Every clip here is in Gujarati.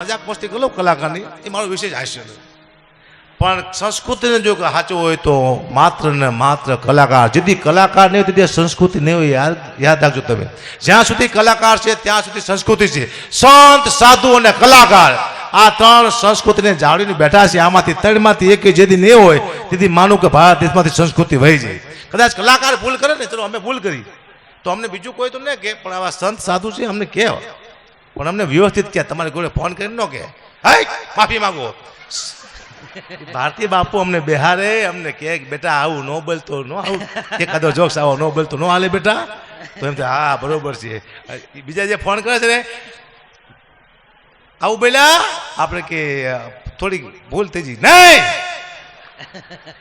મજાક મસ્તી કરો કલાકારની, એ મારો વિશેષ હાસ્ય નથી. પણ સંસ્કૃતિને જો સાચો હોય તો માત્ર ને માત્ર કલાકાર. જેથી કલાકાર નહીં હોય તેથી સંસ્કૃતિ નહીં હોય. યાદ રાખજો તમે. જ્યાં સુધી કલાકાર છે ત્યાં સુધી સંસ્કૃતિ છે. સંત, સાધુ અને કલાકાર આ ત્રણ સંસ્કૃતિને જાળવીને બેઠા છે. આમાંથી ત્રણમાંથી એક જેથી નહીં હોય તેથી માનું કે ભારત દેશમાંથી સંસ્કૃતિ વહી જાય. કદાચ કલાકાર ભૂલ કરે ને, ચલો અમે ભૂલ કરી તો અમને બીજું કોઈ તો નહીં કે, પણ આવા સંત સાધુ છે અમને કહે, પણ અમને વ્યવસ્થિત કહે. તમારી જોડે ફોન કરીને ન કહે માફી માંગો. ભારતીય બાપુ અમને બિહારે, અમને કહે બેટા આવું ન બોલતો, ન આવું એકાદો જોક્સ આવો ન બોલતો ન હાલે બેટા. તો એમ હા બરોબર છે. બીજા જે ફોન કરે છે ને આવું બોલ્યા આપણે કે થોડી ભૂલ થઈ ગઈ નહીં,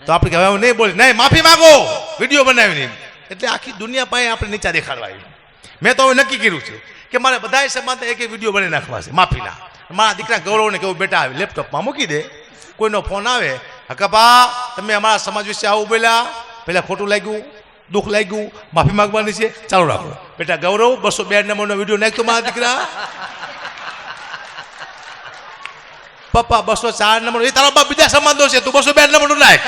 તો આપણે કે હવે હું નહીં બોલ, નહીં માફી માંગો, વિડીયો બનાવીને. એટલે આખી દુનિયા પાસે આપણે નીચા દેખાડવા આવ્યું. મેં તો હવે નક્કી કર્યું છે કે મારે બધા સમાજ એક એક વિડીયો બનાવી નાખવા છે માફીના. મારા દીકરા ગૌરવને કેવું બેટા આવે લેપટોપમાં મૂકી દે, કોઈનો ફોન આવે હકાપા તમે અમારા સમાજ વિશે આવું બોલ્યા, પહેલાં ખોટું લાગ્યું, દુઃખ લાગ્યું, માફી માગવાની છે, ચાલુ રાખો બેટા. ગૌરવ 202 નંબરનો વિડીયો નાખતો મારા દીકરા. પપ્પા 204 નંબર, એ તારા બાપ બીજા સમાજનો છે, તું 202 નંબરનું નાખ.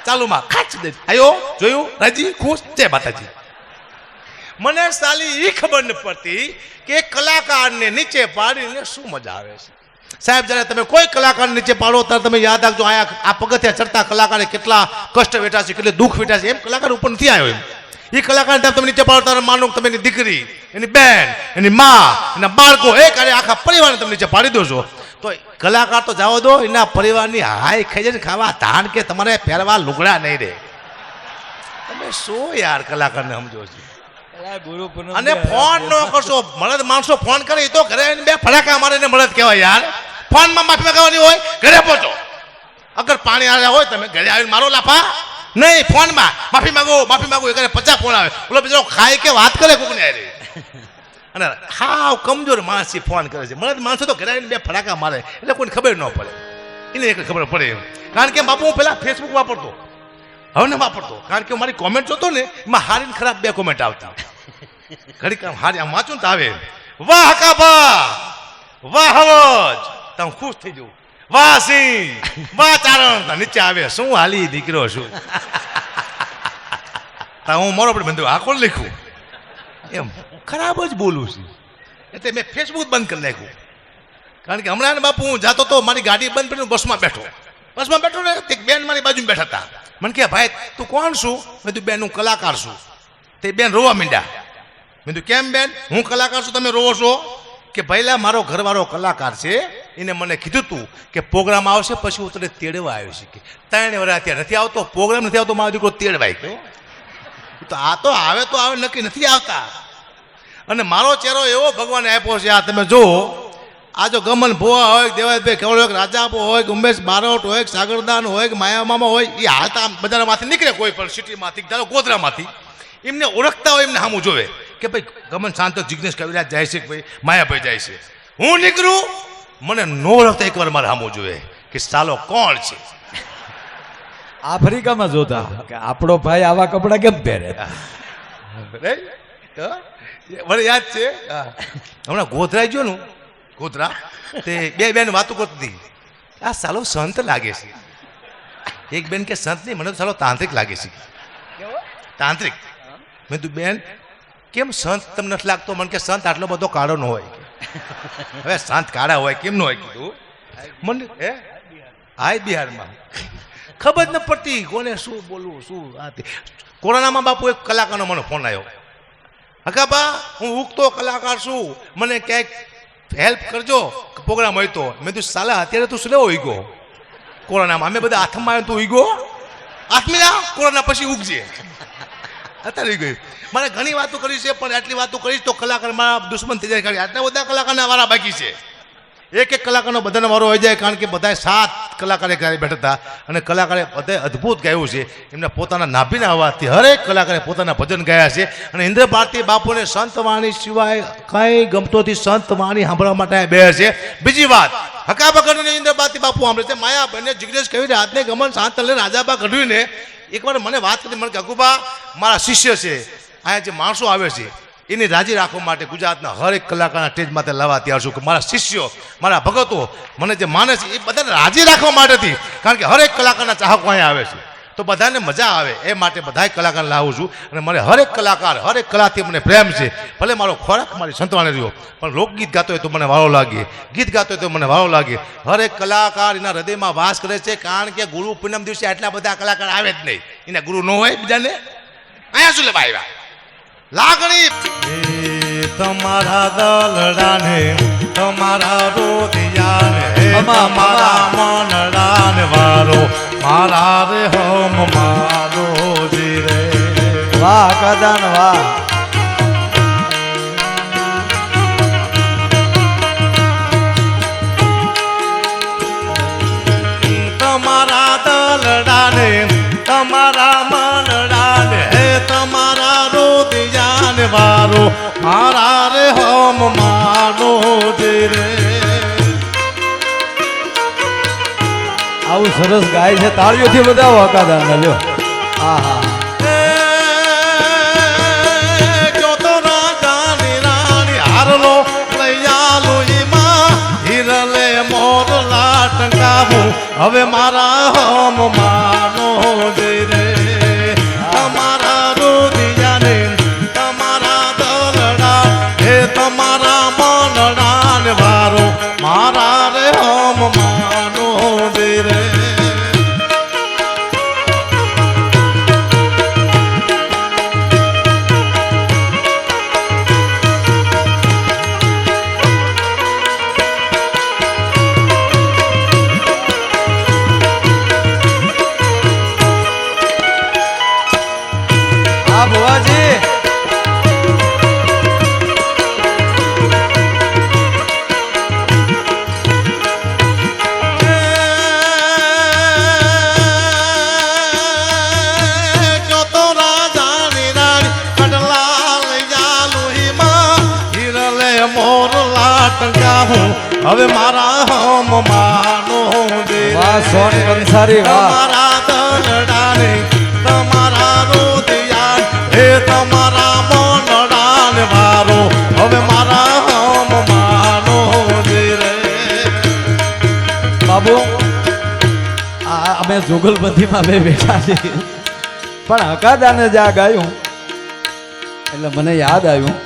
ચાલુમાં ખાચ દે. આયો જોયું, રાજી ખુશ, જય માતાજી. મને સાલી એ ખબર નથી પડતી કે કલાકારને નીચે પાડીને શું મજા આવે છે. સાહેબ જ્યારે તમે કોઈ કલાકાર નીચે પાડો ત્યારે તમે યાદ રાખજો આ પગથિયા ચડતા કલાકારે કેટલા કષ્ટ વેઠા છે, કેટલે દુઃખ વેઠા છે. એમ કલાકાર ઉપર નથી આવ્યો. એમ એ કલાકાર તમે નીચે પાડો ત્યારે માનો તમે એની દીકરી, એની બેન, એની મા, એના બાળકો, એક અરે આખા પરિવારને તમે નીચે પાડી દો છો. તો કલાકાર તો જવા દો, એના પરિવારની હાય ખાઈ જાય ખાવા ધાન કે તમારે પહેરવા લુગડા નહીં રહે. તમે શું યાર કલાકારને સમજો છો. અને ફોન ન કરશો. મળદ માણસો ફોન કરે એ તો ઘરે બે ફટાકા મારે મળદ કહેવાય યાર. ફોનમાં માફી માંગવાની હોય, ઘરે પહોંચો. અગર પાણી આવ્યા હોય તમે ઘરે આવીને મારો લાફા નહીં, ફોનમાં માફી માંગો એ ઘરે 50 ફોન આવે. બોલો બીજો ખાય કે વાત કરે કોકને આવી. અને હાવ કમજોર માણસ ફોન કરે છે. મળદ માણસો તો ઘરે આવીને બે ફટાકા મારે એટલે કોઈને ખબર ન પડે. એને એક ખબર પડે એમ. કારણ કે બાપુ હું પહેલા ફેસબુક વાપરતો, હવે ને વાપરતો. કારણ કે મારી કોમેન્ટ જોતો ને એમાં હારી ખરાબ બે કોમેન્ટ આવતા. ઘડી કામ હારી આમ વાંચું ને તો આવે વાહ કાબા, વાહ હવજ, તો હું ખુશ થઈ જઉં. વાહ સિંહ, વાહ ચારણ, નીચે આવે શું હાલી દીકરો શું. હું મારો પણ બંધ આ કોણ લખ્યું એમ ખરાબ જ બોલું છું. એટલે મેં ફેસબુક બંધ કરી નાખ્યું. કારણ કે હમણાં બાપુ હું જાતો તો મારી ગાડી બંધ કરીને બસમાં બેઠો ને એક બેન મારી બાજુમાં બેઠા હતા. મને કે ભાઈ તું કોણ છું? મેં તું બેન હું કલાકાર છું. તે બેન રોવા માંડ્યા. મેં તું કેમ બેન? હું કલાકાર છું તમે રોવો છો? કે ભાઈલા મારો ઘરવાળો કલાકાર છે, એને મને કીધું તું કે પ્રોગ્રામ આવશે પછી હું તને તેડવા આવ્યો છે. કે 3 વર્ષ ત્યાં નથી આવતો, પ્રોગ્રામ નથી આવતો, મારો દીકરો તેડવાય ગયો. તો આ તો આવે નક્કી નથી આવતા. અને મારો ચહેરો એવો ભગવાને આપ્યો છે. આ તમે જુઓ, આ જો ગમન ભુવા હોય, દેવાયભાઈ કેવળ હોય, રાજાપો હોય, ઉમેશ બારોટ હોય, સાગરદાન હોય, માયા મામા હોય, એ હાલતા બજારમાંથી નીકળે કોઈ પણ સિટીમાંથી, ધારો ગોધરામાંથી, એમને ઓળખતા હોય, એમને સામું જોવે કે ભાઈ ગમન શાંત જિગ્નેશ કવિરાજ જાય છે, ભાઈ માયાભાઈ જાય છે. હું નીકળું, મને ન ઓળખતા એકવાર મારે સામું જોવે કે સાલો કોણ છે. આફ્રિકામાં જોતા કે આપણો ભાઈ આવા કપડા કેમ પહેરે. મને યાદ છે હમણાં ગોધરા ગયો ને, ગોધરા તે બે બેન વાતો કરતી, આ સાલો સંત લાગે છે. એક બેન કે સંત નહીં, મને તો સાલો તાંત્રિક લાગે છે. તાંત્રિક. મેં તું બેન કેમ સંત તમને નથી લાગતો? મને કે સંત આટલો બધો કાળો ન હોય. હવે સંત કાળા હોય કેમ ન હોય કીધું મને. હાય બિહારમાં ખબર જ ન પડતી કોને શું બોલવું શું. કોરોનામાં બાપુ એક કલાકારનો મને ફોન આવ્યો. હકાબા હું ઉગતો કલાકાર છું, મને ક્યાંક હેલ્પ કરજો, પ્રોગ્રામ હોય તો. મેં તું સાલા અત્યારે તું શું લેવો ઉગ્યો કોરોનામાં? અમે બધા હાથમાં આવ્યો તું ઉગ્યો હાથમાં જા, કોરોના પછી ઉગજે. અત્યારે ગઈ. મારે ઘણી વાતો કરી છે, પણ આટલી વાતો કરીશ તો કલાકાર મારા દુશ્મન થઈ જાય. આટલા બધા કલાકારના વારા બાકી છે. એક કલાકારનો બધાનો વારો હોય જાય. કારણ કે બધા 7 કલાકારે ઘરે બેઠા હતા અને કલાકારે બધાએ અદ્ભુત ગાયું છે. એમના પોતાના નાભીના અવાજથી હરેક કલાકારે પોતાના ભજન ગાયા છે. અને ઇન્દ્ર ભારતી બાપુને સંતવાણી સિવાય કંઈ ગમતો નથી. સંતવાણી સાંભળવા માટે બે છે. બીજી વાત, હકાબા ગઢવીને ઇન્દ્ર ભારતી બાપુ સાંભળે છે. માયાભાઈને જિગ્નેશ કવિરાજને ગમન શાંતલને રાજાબા ગઢવીને એકવાર મને વાત કરી. મને કે અગુબા મારા શિષ્ય છે, અહીંયા જે માણસો આવે છે એની રાજી રાખવા માટે ગુજરાતના હરેક કલાકારના સ્ટેજ માથે લાવવા તૈયાર છું કે મારા શિષ્યો મારા ભગતો મને જે માને છે એ બધાને રાજી રાખવા માટેથી, કારણ કે હરેક કલાકારના ચાહકો અહીંયા આવે છે તો બધાને મજા આવે એ માટે બધાય કલાકાર લાવું છું. અને મને હરેક કલાકાર હરેક કલાથી મને પ્રેમ છે. ભલે મારો ખોરાક મારી સંતવાણે રહ્યો પણ લોકગીત ગાતો હોય તો મને વારો લાગે, ગીત ગાતો હોય તો મને વારો લાગે. હરેક કલાકાર એના હૃદયમાં વાસ કરે છે, કારણ કે ગુરુ પૂનમ દિવસે આટલા બધા કલાકાર આવે જ નહીં. એના ગુરુ ન હોય બીજાને અહીંયા શું લેવા આવ્યા લાગણી તમારા દલડાને તમારા રોદિયાને તમારા મનડાને વારો મારા રે હમ મારો જી રે. વાહ કાદાન વાહ. તમારા દલડાને તમારા મનડાને તમારા રોદિયાને વારો મારા રે હમ મારો જી રે. આવું સરસ ગાય છે, તાળીઓથી બધાવો કાદાન લ્યો. હા હા. તો રાજાની રાણી હારલો લૈયાલો ઈમાં હિરલે મોરલા ટંકાવું હવે મારા હમ માનો જઈ રે. તમારા રોદિયાને તમારા દલડા હે તમારા મનડાને વારો મારા રે હમ માનો જઈ રે. હા ભુવાજી. હવે મારા હમ માનો દે. વાહ સોન કંસારી વાહ. તમારા દલડાને તમારા રોદિયાન હે તમારા મનડાને વારો હવે મારા હમ માનો દે રે. બાબુ આ અમે જુગલબંધીમાં બે બેઠા છીએ, પણ હકાદાને જ આ ગાયું એટલે મને યાદ આવ્યું.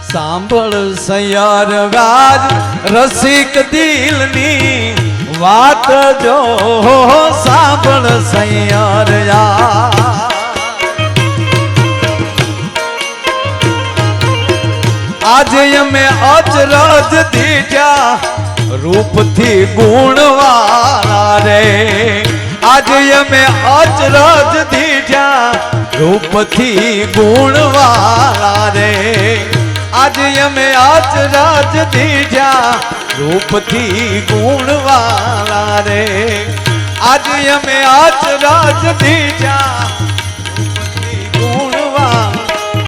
સાંભળ સૈયાર વ્યાજ રસિક દિલની વાત જો સાંભળ સૈયાર આજે અમે અચરજ દીઠ્યા રૂપથી ગુણવાળા રે. આજે અમે અચરજ દીઠ્યા રૂપથી ગુણવાળા રે. આજે અમે અચરજ દીઠ્યા રૂપથી ગુણવાળા રે. આજે અમે અચરજ દીઠ્યા